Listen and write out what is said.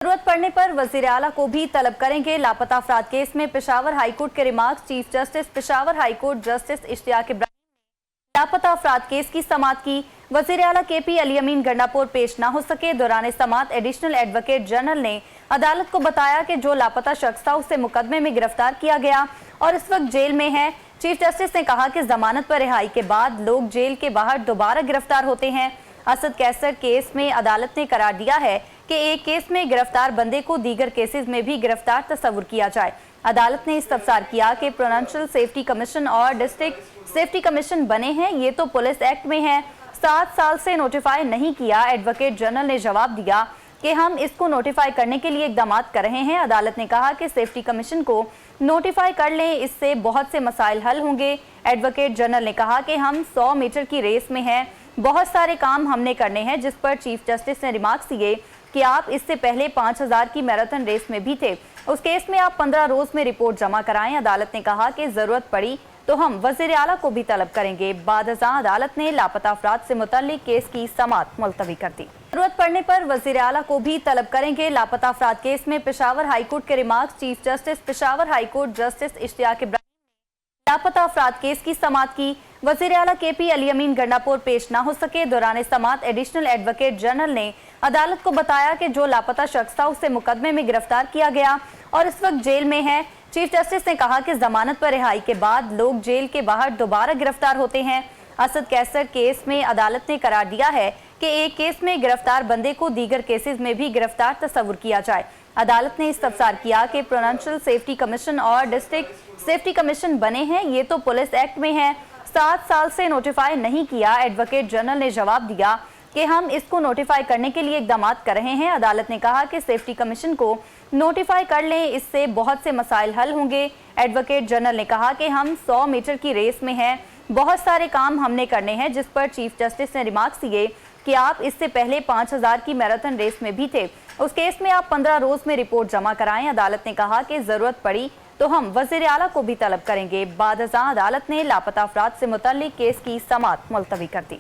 जरूरत पड़ने पर वजीर आला को भी तलब करेंगे। लापता अफराद केस में पेशावर हाईकोर्ट के remarks. Chief justice Peshawar high court justice Ishtiaq Ibrahim ने लापता अफराद केस की समाअत की। वजीर आला KP अली अमीन गंडापुर पेश न हो सके। दौरान समाअत एडिशनल एडवोकेट जनरल ने अदालत को बताया कि जो लापता शख्स था उसे मुकदमे में गिरफ्तार किया गया और इस वक्त जेल में है। चीफ जस्टिस ने कहा कि जमानत पर रिहाई के बाद लोग जेल के बाहर दोबारा गिरफ्तार होते हैं। असद कैसर केस में अदालत ने करार दिया है कि एक केस में गिरफ्तार बंदे को दीगर केसेस में भी गिरफ्तार तस्वुर किया जाए। अदालत ने इस्तफसार किया कि प्रोविंशियल सेफ्टी कमीशन और डिस्ट्रिक्ट सेफ्टी कमीशन बने हैं, ये तो पुलिस एक्ट में है, 7 साल से नोटिफाई नहीं किया। एडवोकेट जनरल ने जवाब दिया कि हम इसको नोटिफाई करने के लिए इकदाम कर रहे हैं। अदालत ने कहा कि सेफ्टी कमीशन को नोटिफाई कर लें, इससे बहुत से मसाइल हल होंगे। एडवोकेट जनरल ने कहा कि हम 100 मीटर की रेस में हैं, बहुत सारे काम हमने करने हैं, जिस पर चीफ जस्टिस ने रिमार्क्स दिए कि आप इससे पहले 5000 की मैराथन रेस में भी थे, उस केस में आप 15 रोज में रिपोर्ट जमा कराएं। अदालत ने कहा कि जरूरत पड़ी तो हम वजीर आला को भी तलब करेंगे। बाद अज़ां अदालत ने लापता अफराद से मुतल्लिक केस की समाअत मुलतवी कर दी। जरूरत पड़ने पर वजीर आला को भी तलब करेंगे। लापता अफराद केस में पेशावर हाईकोर्ट के remarks. Chief justice Peshawar high court justice Ishtiaq Ibrahim ने लापता अफराद केस की समाअत की। वजीर आला KP अली अमीन गंडापुर पेश न हो सके। दौरान समाअत एडिशनल एडवोकेट जनरल ने अदालत को बताया कि जो लापता शख्स था उसे मुकदमे में गिरफ्तार किया गया और इस वक्त जेल में है। चीफ जस्टिस ने कहा कि जमानत पर रिहाई के बाद लोग जेल के बाहर दोबारा गिरफ्तार होते हैं। असद कैसर केस में अदालत ने करार दिया है कि एक केस में गिरफ्तार बंदे को दीगर केसेस में भी गिरफ्तार तस्वुर किया जाए। अदालत ने इस्तफसार किया कि प्रोविंशियल सेफ्टी कमीशन और डिस्ट्रिक्ट सेफ्टी कमीशन बने हैं, ये तो पुलिस एक्ट में है, 7 साल से नोटिफाई नहीं किया। एडवोकेट जनरल ने जवाब दिया कि हम इसको नोटिफाई करने के लिए इकदाम कर रहे हैं। अदालत ने कहा कि सेफ्टी कमीशन को नोटिफाई कर लें, इससे बहुत से मसाइल हल होंगे। एडवोकेट जनरल ने कहा कि हम 100 मीटर की रेस में हैं, बहुत सारे काम हमने करने हैं, जिस पर चीफ जस्टिस ने रिमार्क्स दिए कि आप इससे पहले 5000 की मैराथन रेस में भी थे, उस केस में आप 15 रोज में रिपोर्ट जमा कराएं। अदालत ने कहा कि जरूरत पड़ी तो हम वजीर आला को भी तलब करेंगे। बाद अज़ां अदालत ने लापता अफराद से मुतल्लिक केस की समाअत मुलतवी कर दी।